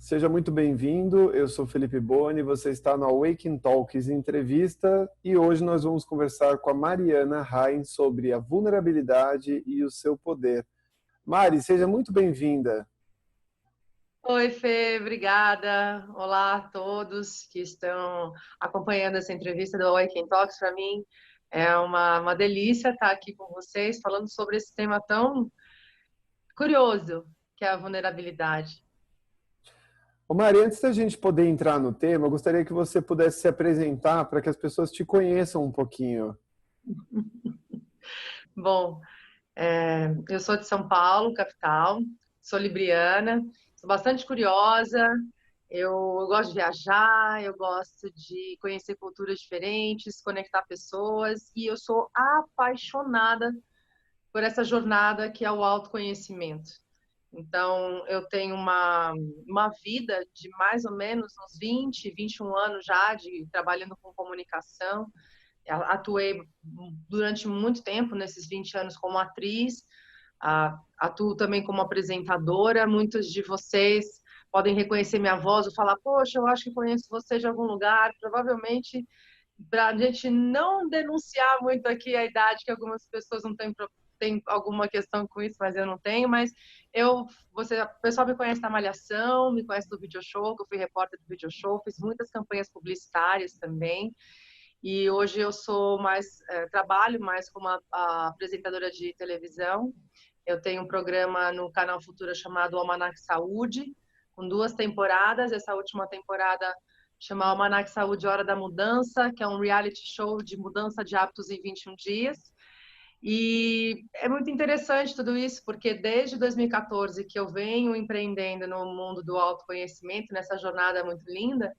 Seja muito bem-vindo. Eu sou Felipe Boni, você está no Awaken Talks Entrevista e hoje nós vamos conversar com a Mariana Rain sobre a vulnerabilidade e o seu poder. Mari, seja muito bem-vinda. Oi, Fê, obrigada. Olá a todos que estão acompanhando essa entrevista do Awaken Talks. Para mim é uma delícia estar aqui com vocês falando sobre esse tema tão curioso que é a vulnerabilidade. Ô Mari, antes da gente poder entrar no tema, eu gostaria que você pudesse se apresentar para que as pessoas te conheçam um pouquinho. Bom, eu sou de São Paulo, capital, sou libriana, sou bastante curiosa, eu gosto de viajar, eu gosto de conhecer culturas diferentes, conectar pessoas e eu sou apaixonada por essa jornada que é o autoconhecimento. Então, eu tenho uma vida de mais ou menos uns 20, 21 anos já de trabalhando com comunicação. Atuei durante muito tempo, nesses 20 anos, como atriz, atuo também como apresentadora. Muitos de vocês podem reconhecer minha voz ou falar, poxa, eu acho que conheço você de algum lugar. Provavelmente, para a gente não denunciar muito aqui a idade, que algumas pessoas não têm tem alguma questão com isso, mas eu não tenho, mas o pessoal me conhece da Malhação, me conhece do Video Show, que eu fui repórter do Video Show, fiz muitas campanhas publicitárias também, e hoje eu sou trabalho mais como a apresentadora de televisão. Eu tenho um programa no canal Futura chamado Almanac Saúde, com 2 temporadas. Essa última temporada chama Almanac Saúde Hora da Mudança, que é um reality show de mudança de hábitos em 21 dias. E é muito interessante tudo isso, porque desde 2014 que eu venho empreendendo no mundo do autoconhecimento, nessa jornada muito linda,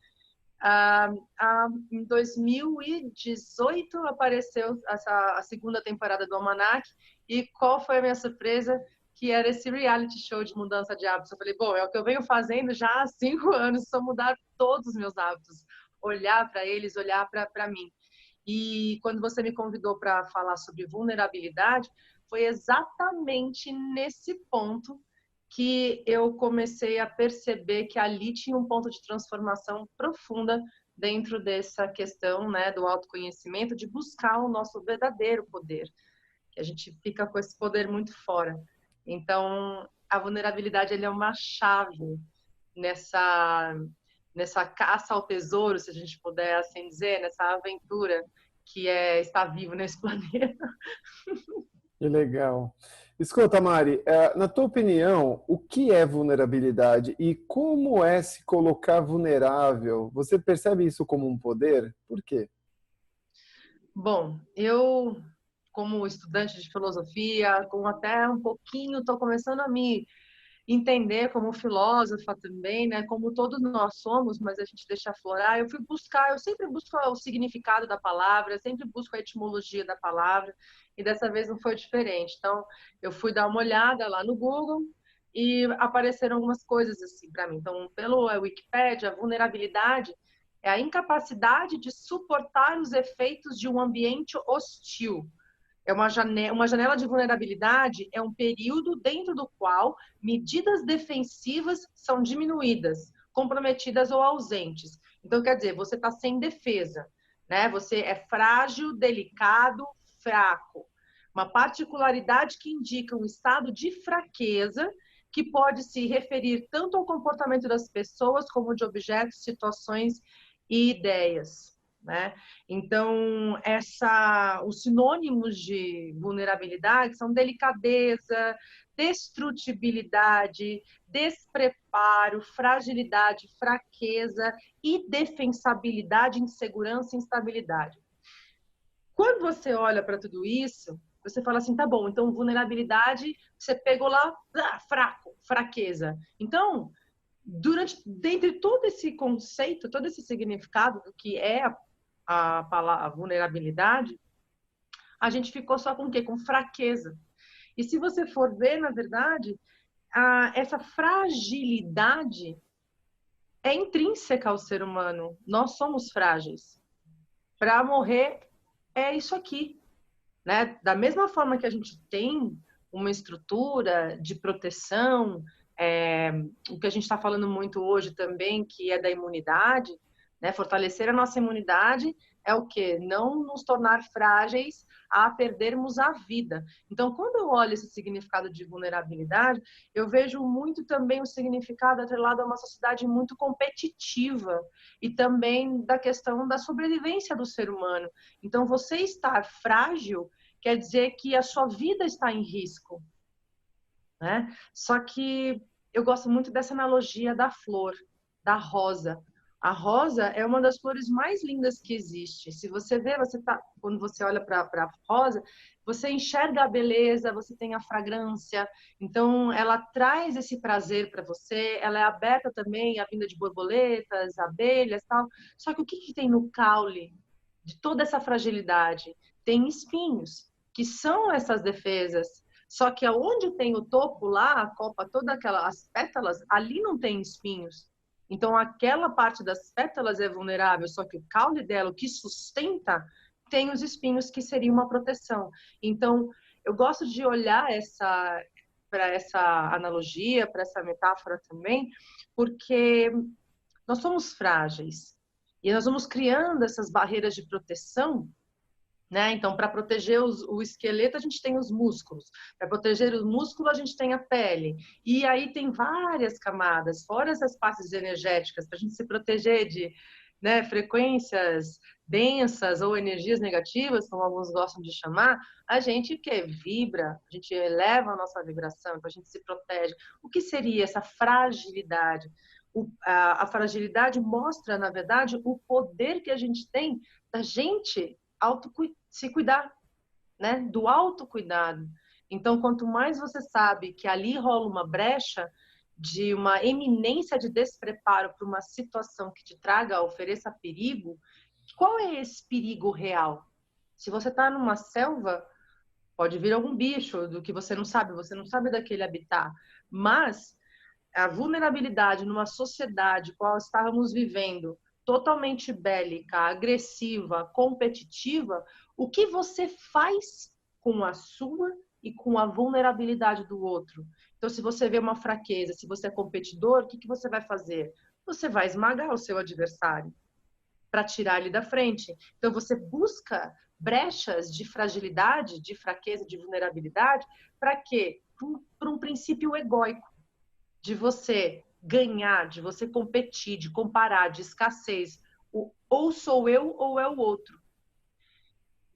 em 2018 apareceu a segunda temporada do Almanac, e qual foi a minha surpresa? Que era esse reality show de mudança de hábitos. Eu falei, bom, é o que eu venho fazendo já há 5 anos, só mudar todos os meus hábitos, olhar para eles, olhar para mim. E quando você me convidou para falar sobre vulnerabilidade, foi exatamente nesse ponto que eu comecei a perceber que ali tinha um ponto de transformação profunda dentro dessa questão, né, do autoconhecimento, de buscar o nosso verdadeiro poder, que a gente fica com esse poder muito fora. Então, a vulnerabilidade ele é uma chave nessa caça ao tesouro, se a gente puder assim dizer, nessa aventura que é estar vivo nesse planeta. Que legal. Escuta, Mari, na tua opinião, o que é vulnerabilidade e como é se colocar vulnerável? Você percebe isso como um poder? Por quê? Bom, eu, como estudante de filosofia, com até um pouquinho, estou começando a me entender como filósofa também, né? Como todos nós somos, mas a gente deixa aflorar. Eu sempre busco o significado da palavra, sempre busco a etimologia da palavra, e dessa vez não foi diferente. Então, eu fui dar uma olhada lá no Google e apareceram algumas coisas assim para mim. Então, pelo Wikipedia, a vulnerabilidade é a incapacidade de suportar os efeitos de um ambiente hostil. É uma janela de vulnerabilidade, é um período dentro do qual medidas defensivas são diminuídas, comprometidas ou ausentes. Então, quer dizer, você está sem defesa, né? Você é frágil, delicado, fraco. Uma particularidade que indica um estado de fraqueza que pode se referir tanto ao comportamento das pessoas como de objetos, situações e ideias, né? Então, os sinônimos de vulnerabilidade são delicadeza, destrutibilidade, despreparo, fragilidade, fraqueza, indefensabilidade, insegurança e instabilidade. Quando você olha para tudo isso, você fala assim, tá bom, então vulnerabilidade, você pegou lá, fraco, fraqueza. Então, dentre todo esse conceito, todo esse significado do que é a palavra vulnerabilidade, a gente ficou só com o quê? Com fraqueza. E se você for ver, na verdade, essa fragilidade é intrínseca ao ser humano. Nós somos frágeis. Para morrer é isso aqui, né? Da mesma forma que a gente tem uma estrutura de proteção, O que a gente está falando muito hoje também, que é da imunidade, né? Fortalecer a nossa imunidade é o quê? Não nos tornar frágeis a perdermos a vida. Então, quando eu olho esse significado de vulnerabilidade, eu vejo muito também o significado atrelado a uma sociedade muito competitiva e também da questão da sobrevivência do ser humano. Então, você estar frágil quer dizer que a sua vida está em risco, né? Só que eu gosto muito dessa analogia da flor, da rosa. A rosa é uma das flores mais lindas que existe. Se você vê, quando você olha para a rosa, você enxerga a beleza, você tem a fragrância. Então, ela traz esse prazer para você. Ela é aberta também à vinda de borboletas, abelhas, tal. Só que o que tem no caule de toda essa fragilidade? Tem espinhos, que são essas defesas. Só que aonde tem o topo lá, a copa, as pétalas, ali não tem espinhos. Então aquela parte das pétalas é vulnerável, só que o caule dela, o que sustenta, tem os espinhos que seria uma proteção. Então eu gosto de olhar para essa analogia, para essa metáfora também, porque nós somos frágeis e nós vamos criando essas barreiras de proteção, né? Então, para proteger o esqueleto, a gente tem os músculos. Para proteger o músculo, a gente tem a pele. E aí tem várias camadas, fora essas partes energéticas, para a gente se proteger de, né, frequências densas ou energias negativas, como alguns gostam de chamar, a gente que vibra, a gente eleva a nossa vibração, então a gente se protege. O que seria essa fragilidade? A fragilidade mostra, na verdade, o poder que a gente tem da gente se cuidar, né? Do autocuidado. Então, quanto mais você sabe que ali rola uma brecha de uma eminência de despreparo para uma situação que te traga, ofereça perigo, qual é esse perigo real? Se você está numa selva, pode vir algum bicho do que você não sabe daquele habitat, mas a vulnerabilidade numa sociedade qual estávamos vivendo, totalmente bélica, agressiva, competitiva, o que você faz com a sua e com a vulnerabilidade do outro? Então, se você vê uma fraqueza, se você é competidor, o que você vai fazer? Você vai esmagar o seu adversário para tirar ele da frente. Então, você busca brechas de fragilidade, de fraqueza, de vulnerabilidade, para quê? Para um princípio egóico de você ganhar, de você competir, de comparar, de escassez. Ou sou eu ou é o outro.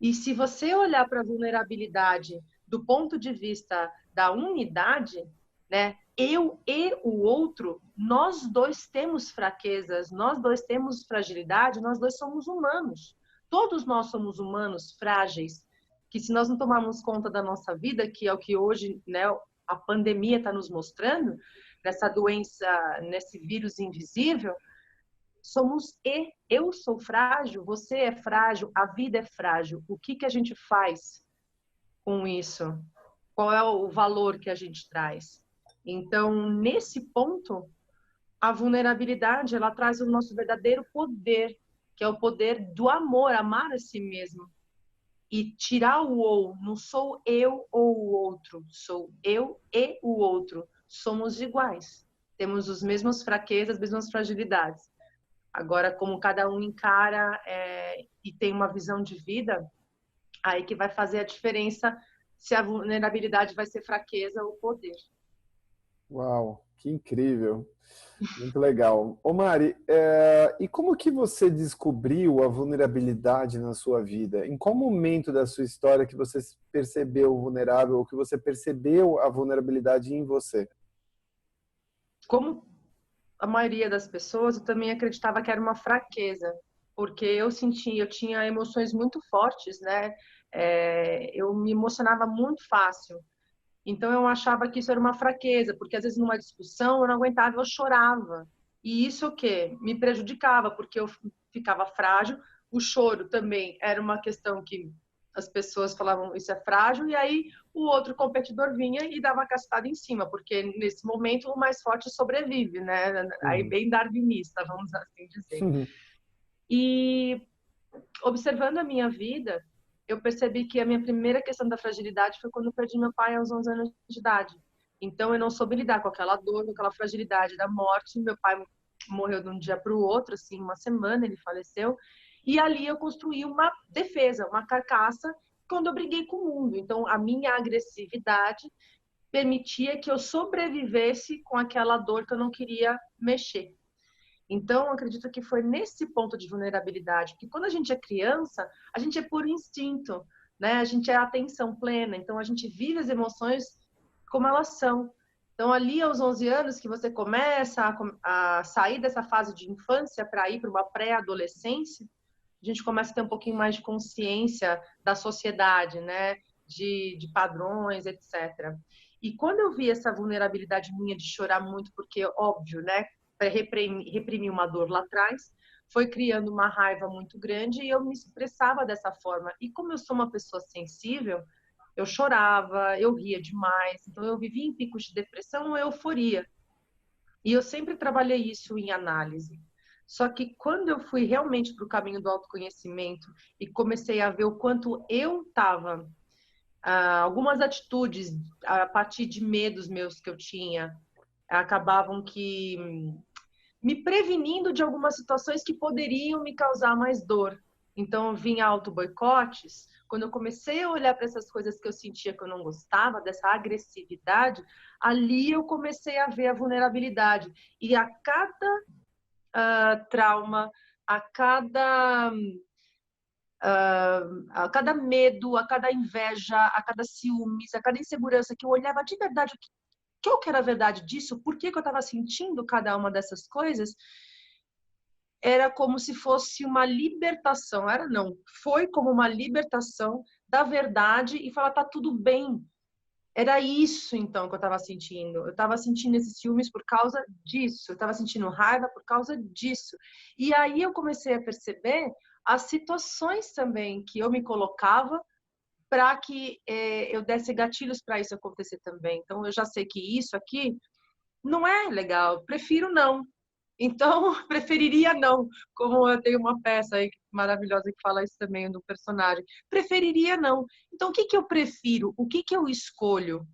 E se você olhar para a vulnerabilidade do ponto de vista da unidade, né? Eu e o outro, nós dois temos fraquezas, nós dois temos fragilidade, nós dois somos humanos. Todos nós somos humanos frágeis, que se nós não tomarmos conta da nossa vida, que é o que hoje, né, a pandemia está nos mostrando, nessa doença, nesse vírus invisível, eu sou frágil, você é frágil, a vida é frágil. O que a gente faz com isso? Qual é o valor que a gente traz? Então, nesse ponto, a vulnerabilidade, ela traz o nosso verdadeiro poder, que é o poder do amor, amar a si mesmo. E tirar o ou, não sou eu ou o outro, sou eu e o outro. Somos iguais. Temos as mesmas fraquezas, as mesmas fragilidades. Agora, como cada um encara e tem uma visão de vida, aí que vai fazer a diferença se a vulnerabilidade vai ser fraqueza ou poder. Uau, que incrível! Muito legal. Ô Mari, e como que você descobriu a vulnerabilidade na sua vida? Em qual momento da sua história que você se percebeu vulnerável ou que você percebeu a vulnerabilidade em você? Como a maioria das pessoas, eu também acreditava que era uma fraqueza, porque eu tinha emoções muito fortes, né? Eu me emocionava muito fácil. Então eu achava que isso era uma fraqueza, porque às vezes numa discussão eu não aguentava, eu chorava. E isso o quê? Me prejudicava, porque eu ficava frágil. O choro também era uma questão que as pessoas falavam, isso é frágil, e aí o outro competidor vinha e dava uma castada em cima, porque nesse momento o mais forte sobrevive, né? Aí Uhum. bem darwinista, vamos assim dizer. E observando a minha vida, eu percebi que a minha primeira questão da fragilidade foi quando eu perdi meu pai aos 11 anos de idade. Então, eu não soube lidar com aquela dor, com aquela fragilidade da morte. Meu pai morreu de um dia para o outro, assim, uma semana, ele faleceu. E ali eu construí uma defesa, uma carcaça, quando eu briguei com o mundo. Então, a minha agressividade permitia que eu sobrevivesse com aquela dor que eu não queria mexer. Então, eu acredito que foi nesse ponto de vulnerabilidade, porque quando a gente é criança, a gente é por instinto, né? A gente é atenção plena, então a gente vive as emoções como elas são. Então, ali aos 11 anos que você começa a sair dessa fase de infância para ir para uma pré-adolescência, a gente começa a ter um pouquinho mais de consciência da sociedade, né? De padrões, etc. E quando eu vi essa vulnerabilidade minha de chorar muito, porque, óbvio, né? Reprimir uma dor lá atrás, foi criando uma raiva muito grande e eu me expressava dessa forma. E como eu sou uma pessoa sensível, eu chorava, eu ria demais, então eu vivia em picos de depressão ou euforia. E eu sempre trabalhei isso em análise. Só que quando eu fui realmente para o caminho do autoconhecimento e comecei a ver o quanto eu estava, algumas atitudes a partir de medos meus que eu tinha, acabavam que me prevenindo de algumas situações que poderiam me causar mais dor. Então, vinha auto-boicotes. Quando eu comecei a olhar para essas coisas que eu sentia que eu não gostava, dessa agressividade, ali eu comecei a ver a vulnerabilidade. E a cada trauma, a cada, a cada medo, a cada inveja, a cada ciúmes, a cada insegurança que eu olhava de verdade o que era a verdade disso, por que eu estava sentindo cada uma dessas coisas, era como se fosse uma libertação. Era não, foi como uma libertação da verdade e falar, tá tudo bem. Era isso, então, que eu estava sentindo. Eu estava sentindo esses ciúmes por causa disso. Eu estava sentindo raiva por causa disso. E aí eu comecei a perceber as situações também que eu me colocava para que eu desse gatilhos para isso acontecer também. Então, eu já sei que isso aqui não é legal, prefiro não. Então, preferiria não. Como eu tenho uma peça aí maravilhosa que fala isso também do personagem. Preferiria não. Então, o que que eu prefiro? O que que eu escolho?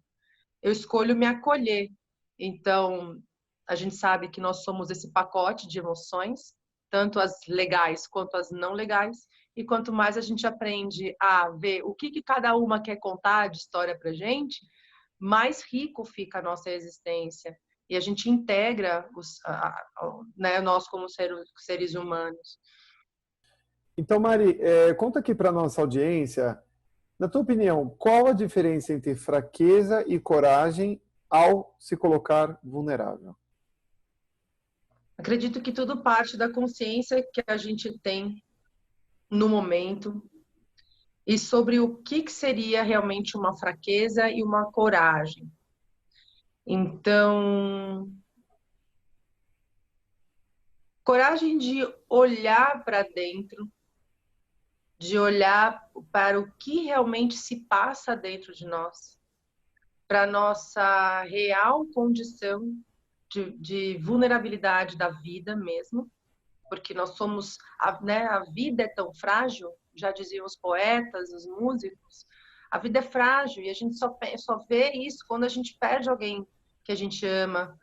Eu escolho me acolher. Então, a gente sabe que nós somos esse pacote de emoções, tanto as legais quanto as não legais. E quanto mais a gente aprende a ver o que que cada uma quer contar de história pra gente, mais rico fica a nossa existência. E a gente integra né, nós como seres humanos. Então, Mari, conta aqui para nossa audiência, na tua opinião, qual a diferença entre fraqueza e coragem ao se colocar vulnerável? Acredito que tudo parte da consciência que a gente tem no momento e sobre o que seria realmente uma fraqueza e uma coragem. Então, coragem de olhar para dentro, de olhar para o que realmente se passa dentro de nós, para nossa real condição de vulnerabilidade da vida mesmo, porque nós somos, né, a vida é tão frágil, já diziam os poetas, os músicos, a vida é frágil e a gente só vê isso quando a gente perde alguém que a gente ama,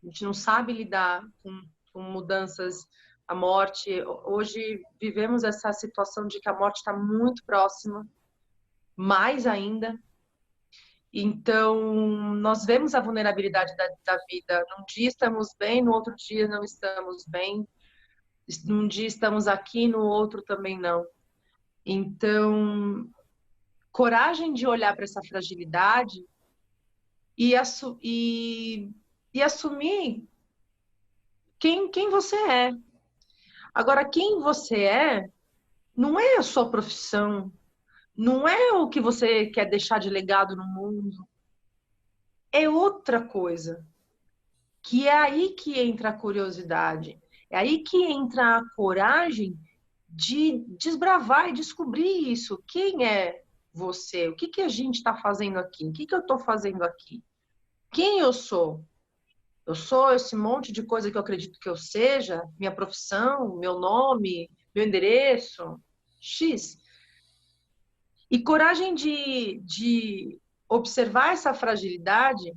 a gente não sabe lidar com mudanças, a morte. Hoje vivemos essa situação de que a morte está muito próxima, mais ainda. Então, nós vemos a vulnerabilidade da vida. Num dia estamos bem, no outro dia não estamos bem. Num dia estamos aqui, no outro também não. Então, coragem de olhar para essa fragilidade e, e assumir quem você é. Agora, quem você é não é a sua profissão, não é o que você quer deixar de legado no mundo, é outra coisa. Que é aí que entra a curiosidade, é aí que entra a coragem de desbravar e descobrir isso. Quem é você? O que que a gente está fazendo aqui? O que que eu estou fazendo aqui? Quem eu sou? Eu sou esse monte de coisa que eu acredito que eu seja, minha profissão, meu nome, meu endereço, X. E coragem de observar essa fragilidade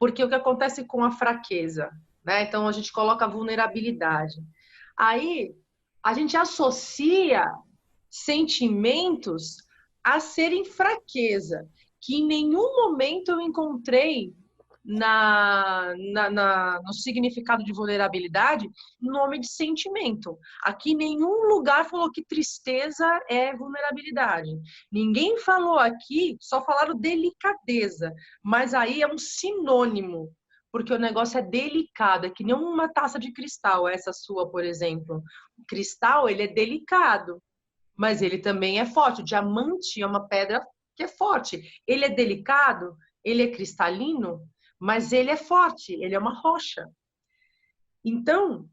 Porque o que acontece com a fraqueza, né? Então a gente coloca a vulnerabilidade. Aí a gente associa sentimentos a serem fraqueza, que em nenhum momento eu encontrei no significado de vulnerabilidade nome de sentimento. Aqui nenhum lugar falou que tristeza é vulnerabilidade. Ninguém falou aqui, só falaram delicadeza, mas aí é um sinônimo, porque o negócio é delicado, é que nem uma taça de cristal, essa sua, por exemplo. O cristal, ele é delicado, mas ele também é forte. O diamante é uma pedra que é forte. Ele é delicado, ele é cristalino, mas ele é forte, ele é uma rocha. Então,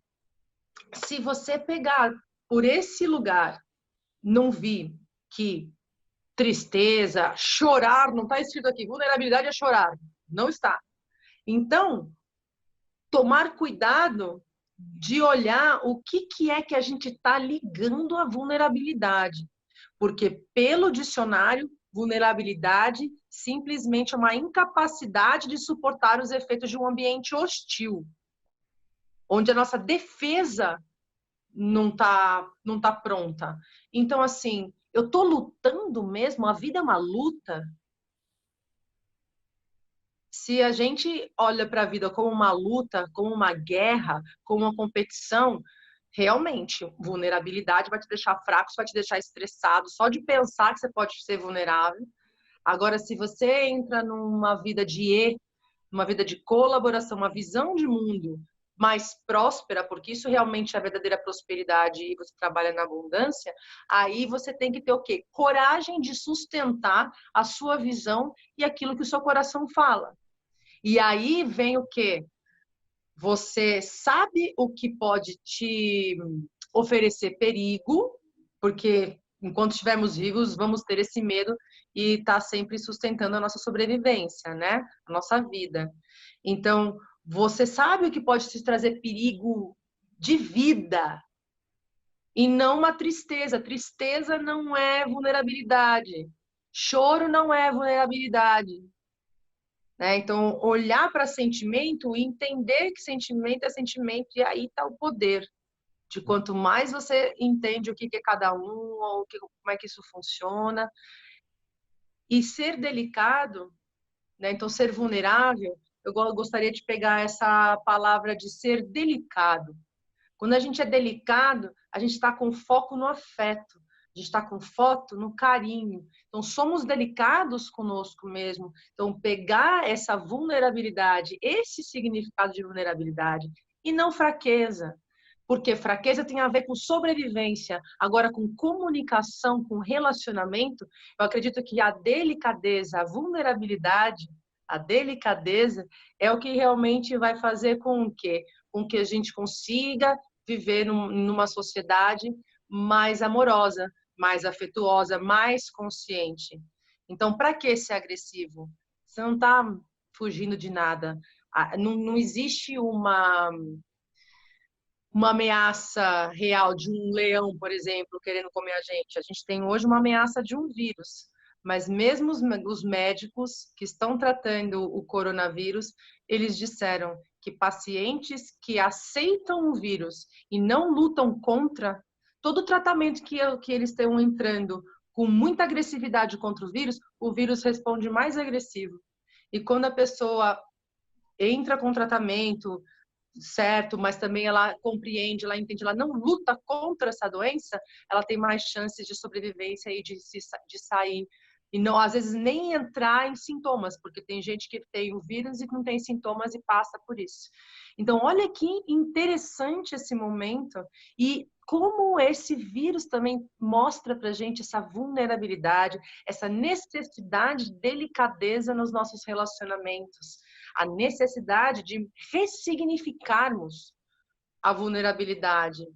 se você pegar por esse lugar, não vi que tristeza, chorar, não está escrito aqui, vulnerabilidade é chorar, não está. Então, tomar cuidado de olhar o que é que a gente está ligando à vulnerabilidade. Porque, pelo dicionário, vulnerabilidade simplesmente é uma incapacidade de suportar os efeitos de um ambiente hostil, onde a nossa defesa não tá pronta. Então, assim, eu tô lutando mesmo, a vida é uma luta. Se a gente olha para a vida como uma luta, como uma guerra, como uma competição, realmente, vulnerabilidade vai te deixar fraco, vai te deixar estressado, só de pensar que você pode ser vulnerável. Agora, se você entra numa vida uma vida de colaboração, uma visão de mundo mais próspera, porque isso realmente é a verdadeira prosperidade e você trabalha na abundância, aí você tem que ter o quê? Coragem de sustentar a sua visão e aquilo que o seu coração fala. E aí vem o quê? Você sabe o que pode te oferecer perigo, porque enquanto estivermos vivos, vamos ter esse medo e tá sempre sustentando a nossa sobrevivência, né? A nossa vida. Então, você sabe o que pode te trazer perigo de vida e não uma tristeza. Tristeza não é vulnerabilidade. Choro não é vulnerabilidade. Né? Então, olhar para sentimento e entender que sentimento é sentimento, e aí está o poder de quanto mais você entende o que é cada um, ou como é que isso funciona. E ser delicado, né? Então, ser vulnerável, eu gostaria de pegar essa palavra de ser delicado. Quando a gente é delicado, a gente está com foco no afeto, a gente está com foco no carinho. Então, somos delicados conosco mesmo. Então, pegar essa vulnerabilidade, esse significado de vulnerabilidade, e não fraqueza. Porque fraqueza tem a ver com sobrevivência. Agora, com comunicação, com relacionamento, eu acredito que a delicadeza, a vulnerabilidade, a delicadeza é o que realmente vai fazer com que a gente consiga viver numa sociedade mais amorosa, mais afetuosa, mais consciente. Então, para que ser agressivo? Você não está fugindo de nada. Não existe uma ameaça real de um leão, por exemplo, querendo comer a gente. A gente tem hoje uma ameaça de um vírus. Mas mesmo os médicos que estão tratando o coronavírus, eles disseram que pacientes que aceitam o vírus e não lutam contra, todo o tratamento que eles estão entrando com muita agressividade contra o vírus responde mais agressivo. E quando a pessoa entra com tratamento certo, mas também ela compreende, ela entende, ela não luta contra essa doença, ela tem mais chances de sobrevivência e de sair. E não, às vezes, nem entrar em sintomas, porque tem gente que tem o vírus e não tem sintomas e passa por isso. Então, olha que interessante esse momento e como esse vírus também mostra pra gente essa vulnerabilidade, essa necessidade de delicadeza nos nossos relacionamentos, a necessidade de ressignificarmos a vulnerabilidade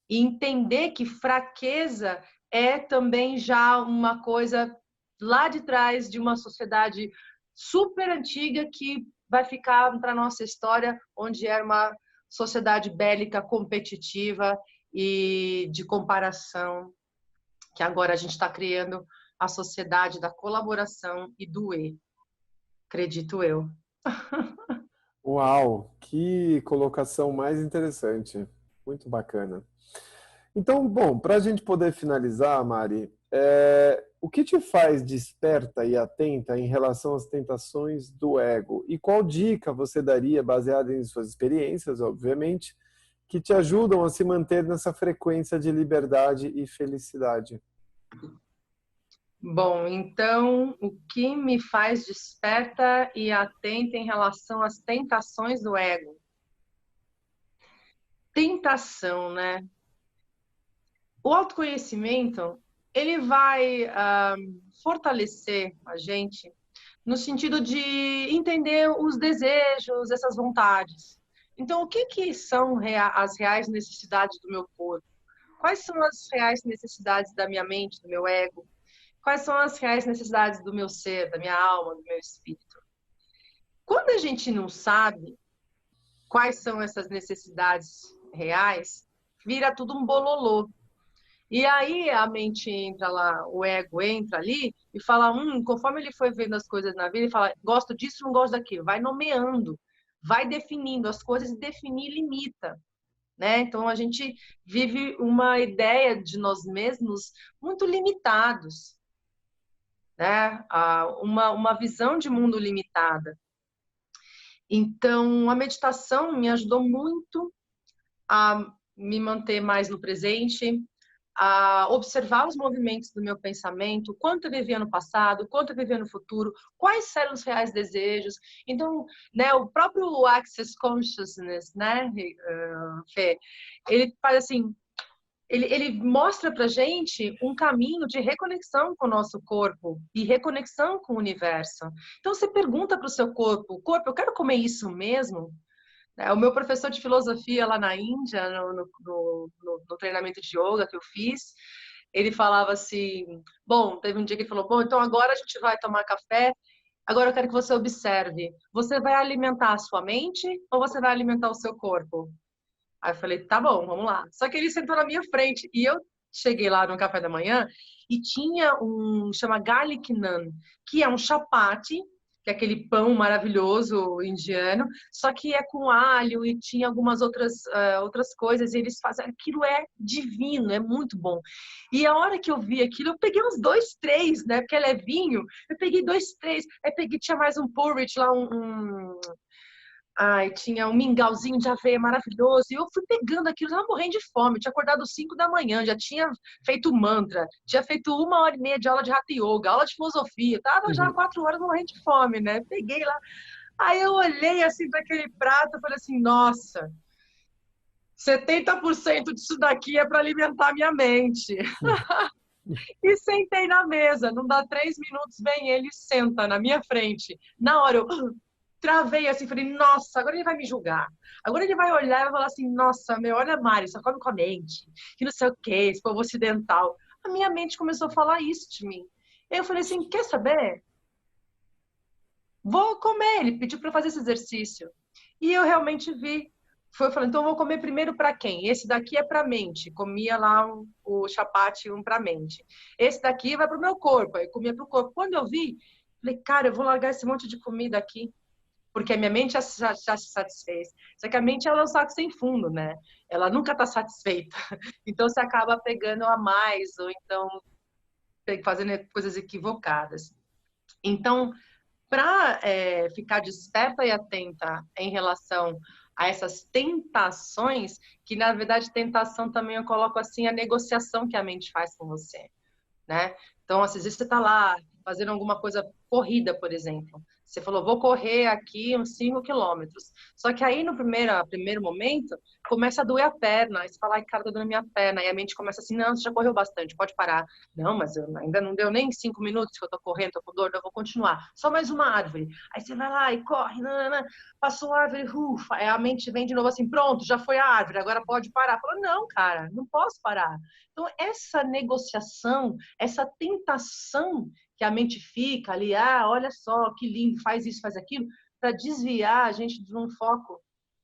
e entender que fraqueza é também já uma coisa lá de trás de uma sociedade super antiga que vai ficar para nossa história, onde era uma sociedade bélica, competitiva e de comparação, que agora a gente está criando a sociedade da colaboração e do acredito eu. Uau, que colocação mais interessante. Muito bacana. Então, bom, para a gente poder finalizar, Mari, o que te faz desperta e atenta em relação às tentações do ego? E qual dica você daria, baseada em suas experiências, obviamente, que te ajudam a se manter nessa frequência de liberdade e felicidade? Bom, então, o que me faz desperta e atenta em relação às tentações do ego? Tentação, né? O autoconhecimento, ele vai fortalecer a gente no sentido de entender os desejos, essas vontades. Então, o que que são as reais necessidades do meu corpo? Quais são as reais necessidades da minha mente, do meu ego? Quais são as reais necessidades do meu ser, da minha alma, do meu espírito? Quando a gente não sabe quais são essas necessidades reais, vira tudo um bololô. E aí a mente entra lá, o ego entra ali e fala, conforme ele foi vendo as coisas na vida, ele fala, gosto disso, não gosto daquilo. Vai nomeando, vai definindo as coisas e definir limita. Né? Então a gente vive uma ideia de nós mesmos muito limitados, né? Uma visão de mundo limitada. Então a meditação me ajudou muito a me manter mais no presente, a observar os movimentos do meu pensamento, quanto eu vivia no passado, quanto eu vivia no futuro, quais eram os reais desejos. Então, né, o próprio Access Consciousness, né, Fê, ele faz assim, ele mostra pra gente um caminho de reconexão com o nosso corpo e reconexão com o universo. Então, você pergunta para o seu corpo, eu quero comer isso mesmo? O meu professor de filosofia lá na Índia, no treinamento de yoga que eu fiz, ele falava assim, bom, teve um dia que ele falou, bom, então agora a gente vai tomar café, agora eu quero que você observe, você vai alimentar a sua mente ou você vai alimentar o seu corpo? Aí eu falei, tá bom, vamos lá. Só que ele sentou na minha frente e eu cheguei lá no café da manhã e tinha chama garlic naan, que é um chapati, que é aquele pão maravilhoso indiano, só que é com alho e tinha algumas outras coisas e eles fazem, aquilo é divino, é muito bom. E a hora que eu vi aquilo, eu peguei uns 2, 3, né, porque é levinho, eu peguei 2, 3, aí peguei, tinha mais um porridge lá, Ai, tinha um mingauzinho de aveia maravilhoso. E eu fui pegando aquilo, já morrendo de fome. Tinha acordado às 5 da manhã, já tinha feito mantra, tinha feito 1 hora e meia de aula de Hatha Yoga, aula de filosofia. Tava já Uhum. 4 horas morrendo de fome, né? Peguei lá. Aí eu olhei assim para aquele prato e falei assim: nossa, 70% disso daqui é para alimentar minha mente. E sentei na mesa. Não dá 3 minutos, vem ele e senta na minha frente. Na hora eu travei assim, falei, nossa, agora ele vai me julgar. Agora ele vai olhar e vai falar assim, nossa, meu, olha a Mari, só come com a mente, que não sei o quê, esse povo ocidental. A minha mente começou a falar isso de mim. Eu falei assim, quer saber? Vou comer. Ele pediu para fazer esse exercício. E eu realmente vi. Foi, eu falei, então eu vou comer primeiro para quem? Esse daqui é para mente. Comia lá o chapati, para mente. Esse daqui vai para o meu corpo. Aí comia para o corpo. Quando eu vi, falei, cara, eu vou largar esse monte de comida aqui porque a minha mente já se satisfez. Só que a mente ela é um saco sem fundo, né? Ela nunca está satisfeita. Então você acaba pegando a mais ou então fazendo coisas equivocadas. Então, para ficar desperta e atenta em relação a essas tentações, que na verdade tentação também eu coloco assim a negociação que a mente faz com você, né? Então, às vezes você está lá fazendo alguma coisa, corrida, por exemplo. Você falou, vou correr aqui uns 5 quilômetros. Só que aí, no primeiro momento, começa a doer a perna. Aí você fala, ai, cara, tá doendo minha perna. Aí a mente começa assim, não, você já correu bastante, pode parar. Não, mas ainda não deu nem 5 minutos que eu tô correndo, tô com dor, eu vou continuar. Só mais uma árvore. Aí você vai lá e corre, passou a árvore, ufa. Aí a mente vem de novo assim, pronto, já foi a árvore, agora pode parar. Fala, não, cara, não posso parar. Então, essa negociação, essa tentação que a mente fica ali, olha só, que lindo, faz isso, faz aquilo, para desviar a gente de um foco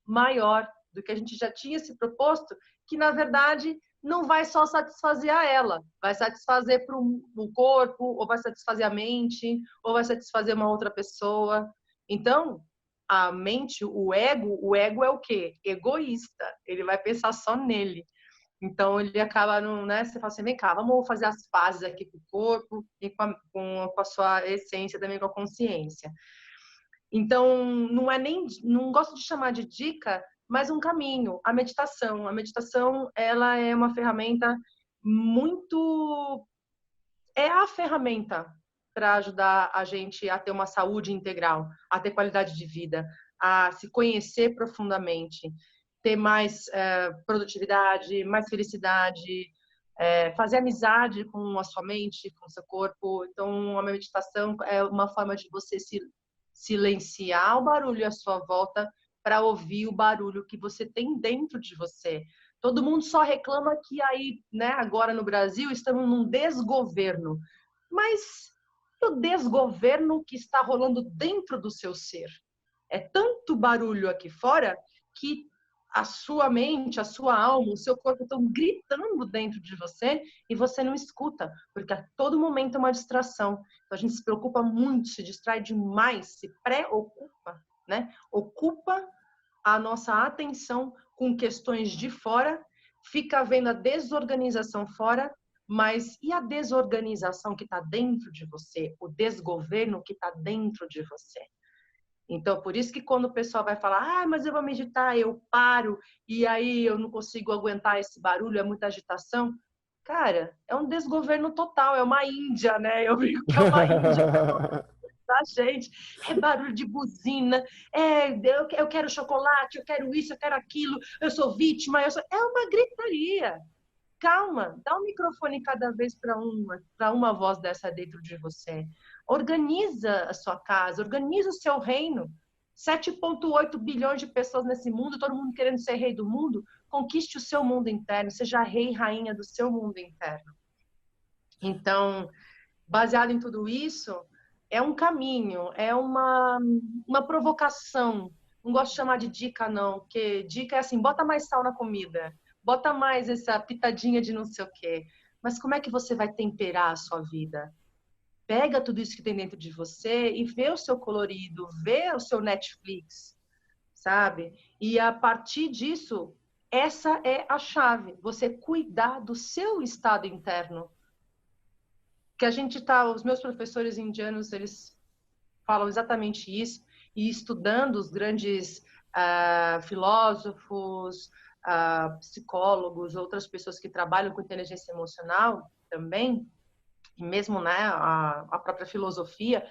maior do que a gente já tinha se proposto, que na verdade não vai só satisfazer a ela, vai satisfazer para o corpo, ou vai satisfazer a mente, ou vai satisfazer uma outra pessoa. Então, a mente, o ego é o quê? Egoísta. Ele vai pensar só nele. Então, ele acaba, né? Você fala assim, vem cá, vamos fazer as pazes aqui com o corpo e com a sua essência, também com a consciência. Então, não gosto de chamar de dica, mas um caminho, a meditação. A meditação, ela é uma ferramenta muito... É a ferramenta para ajudar a gente a ter uma saúde integral, a ter qualidade de vida, a se conhecer profundamente, ter mais produtividade, mais felicidade, fazer amizade com a sua mente, com o seu corpo. Então, a meditação é uma forma de você silenciar o barulho à sua volta para ouvir o barulho que você tem dentro de você. Todo mundo só reclama que aí, né, agora no Brasil, estamos num desgoverno. Mas o desgoverno que está rolando dentro do seu ser. É tanto barulho aqui fora que a sua mente, a sua alma, o seu corpo estão gritando dentro de você e você não escuta, porque a todo momento é uma distração. Então a gente se preocupa muito, se distrai demais, se preocupa, né? Ocupa a nossa atenção com questões de fora, fica vendo a desorganização fora, mas e a desorganização que está dentro de você? O desgoverno que está dentro de você? Então, por isso que quando o pessoal vai falar, mas eu vou meditar, eu paro, e aí eu não consigo aguentar esse barulho, é muita agitação. Cara, é um desgoverno total, é uma Índia, né? Eu brinco que é uma Índia da gente. É barulho de buzina, eu quero chocolate, eu quero isso, eu quero aquilo, eu sou vítima, é uma gritaria. Calma, dá um microfone cada vez para uma voz dessa dentro de você. Organiza a sua casa, organiza o seu reino. 7,8 bilhões de pessoas nesse mundo, todo mundo querendo ser rei do mundo. Conquiste o seu mundo interno, seja rei e rainha do seu mundo interno. Então, baseado em tudo isso, é um caminho, é uma provocação. Não gosto de chamar de dica, não, porque dica é assim, bota mais sal na comida, bota mais essa pitadinha de não sei o quê. Mas como é que você vai temperar a sua vida? Pega tudo isso que tem dentro de você e vê o seu colorido, vê o seu Netflix, sabe? E a partir disso, essa é a chave, você cuidar do seu estado interno. Que a gente tá, os meus professores indianos, eles falam exatamente isso, e estudando os grandes filósofos, psicólogos, outras pessoas que trabalham com inteligência emocional também, e mesmo, né, a própria filosofia,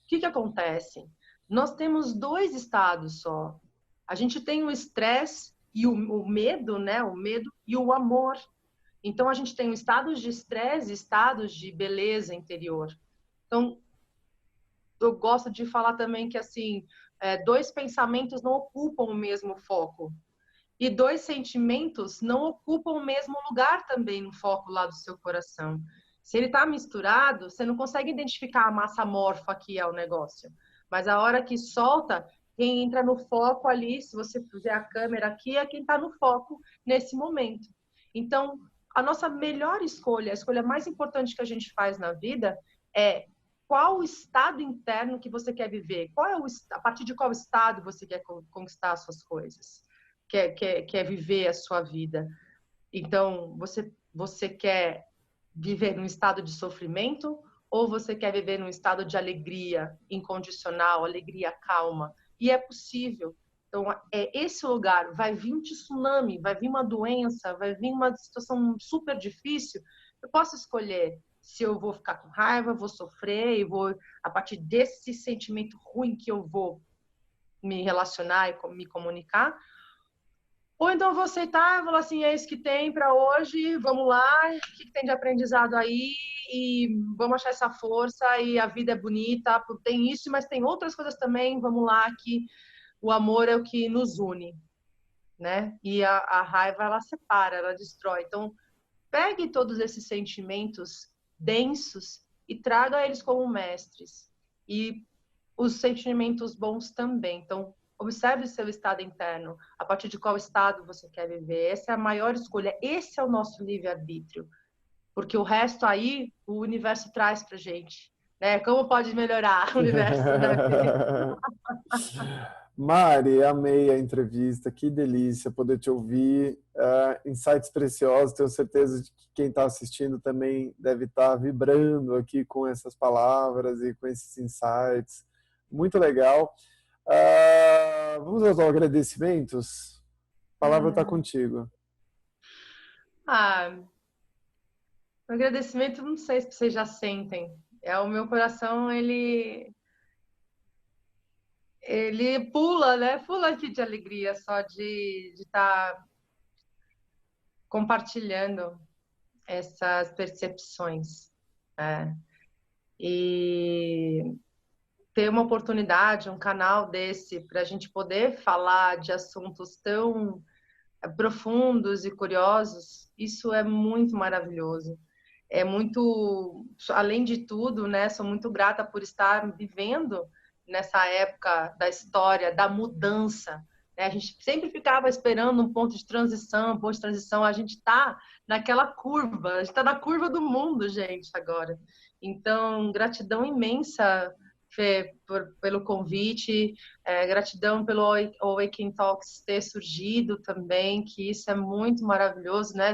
o que acontece? Nós temos dois estados só. A gente tem o estresse e o medo, né, o medo e o amor. Então, a gente tem estados de estresse e estados de beleza interior. Então, eu gosto de falar também que, assim, dois pensamentos não ocupam o mesmo foco. E dois sentimentos não ocupam o mesmo lugar também no foco lá do seu coração. Se ele está misturado, você não consegue identificar a massa amorfa que é o negócio. Mas a hora que solta, quem entra no foco ali, se você fizer a câmera aqui, é quem está no foco nesse momento. Então, a nossa melhor escolha, a escolha mais importante que a gente faz na vida é qual o estado interno que você quer viver, a partir de qual estado você quer conquistar as suas coisas, quer viver a sua vida. Então, você quer viver num estado de sofrimento ou você quer viver num estado de alegria incondicional, alegria calma? E é possível. Então, é esse lugar. Vai vir um tsunami, vai vir uma doença, vai vir uma situação super difícil. Eu posso escolher se eu vou ficar com raiva, vou sofrer, e vou, a partir desse sentimento ruim que eu vou me relacionar e me comunicar, ou então eu vou aceitar, vou falar assim, é isso que tem para hoje, vamos lá, o que tem de aprendizado aí, e vamos achar essa força, e a vida é bonita, tem isso, mas tem outras coisas também, vamos lá, que o amor é o que nos une, né? E a raiva, ela separa, ela destrói. Então, pegue todos esses sentimentos densos e traga eles como mestres. E os sentimentos bons também. Então, observe o seu estado interno, a partir de qual estado você quer viver. Essa é a maior escolha, esse é o nosso livre-arbítrio. Porque o resto aí, o universo traz pra gente. Né? Como pode melhorar o universo? Né? Mari, amei a entrevista, que delícia poder te ouvir, insights preciosos, tenho certeza de que quem está assistindo também deve estar vibrando aqui com essas palavras e com esses insights, muito legal. Vamos aos agradecimentos? A palavra está contigo. O agradecimento, não sei se vocês já sentem, o meu coração, ele pula, né? Pula aqui de alegria só de estar compartilhando essas percepções. E ter uma oportunidade, um canal desse, para a gente poder falar de assuntos tão profundos e curiosos, isso é muito maravilhoso. É muito, além de tudo, né? Sou muito grata por estar vivendo nessa época da história, da mudança. Né? A gente sempre ficava esperando um ponto de transição, a gente está naquela curva, a gente está na curva do mundo, gente, agora. Então, gratidão imensa, Fê, pelo convite, gratidão pelo Awakening Talks ter surgido também, que isso é muito maravilhoso, né?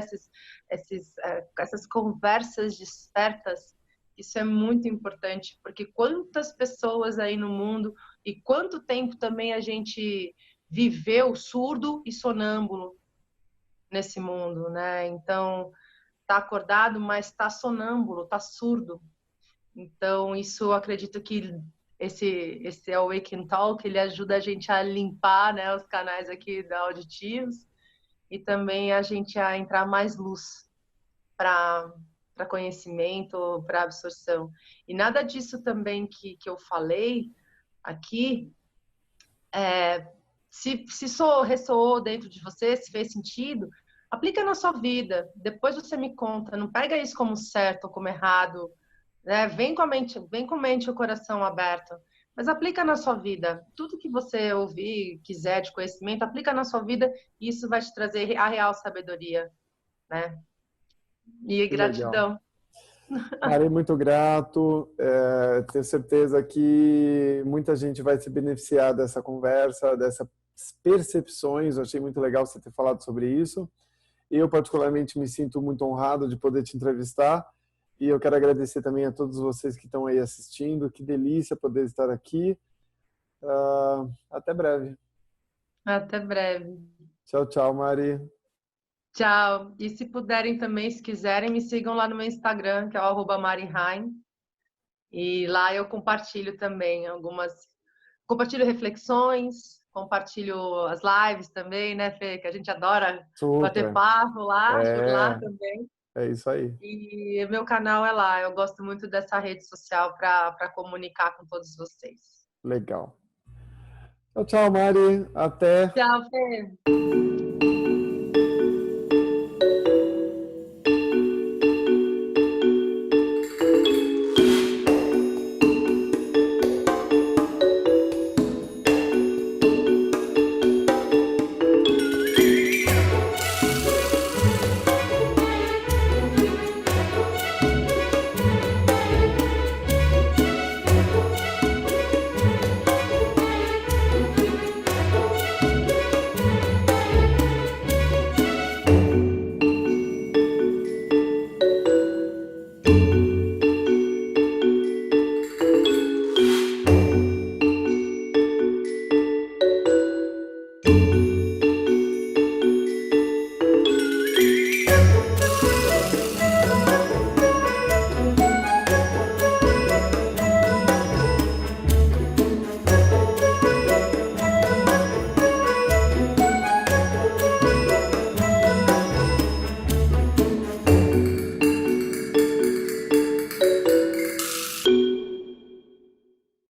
Essas conversas despertas, isso é muito importante, porque quantas pessoas aí no mundo e quanto tempo também a gente viveu surdo e sonâmbulo nesse mundo, né? Então, tá acordado, mas tá sonâmbulo, tá surdo. Então, isso eu acredito que esse Awaken Talk, ele ajuda a gente a limpar, né, os canais aqui da auditivos e também a gente a entrar mais luz para conhecimento, para absorção. E nada disso também que eu falei aqui, se ressoou dentro de você, se fez sentido, aplica na sua vida. Depois você me conta, não pega isso como certo ou como errado, né? Vem com a mente e o coração aberto, mas aplica na sua vida. Tudo que você ouvir, quiser de conhecimento, aplica na sua vida e isso vai te trazer a real sabedoria, né? E Que legal. gratidão. Mari, muito grato. Tenho certeza que muita gente vai se beneficiar dessa conversa, dessas percepções. Eu achei muito legal você ter falado sobre isso. Eu, particularmente, me sinto muito honrado de poder te entrevistar. E eu quero agradecer também a todos vocês que estão aí assistindo. Que delícia poder estar aqui. Até breve. Até breve. Tchau, tchau, Mari. Tchau. E se puderem também, se quiserem, me sigam lá no meu Instagram, que é o @mariheim. E lá eu compartilho também compartilho reflexões, compartilho as lives também, né, Fê? Que a gente adora bater Super. papo lá, por lá É, também. é isso aí. E meu canal é lá. Eu gosto muito dessa rede social para comunicar com todos vocês. Legal. Tchau, tchau, Mari. Até. Tchau, Fê.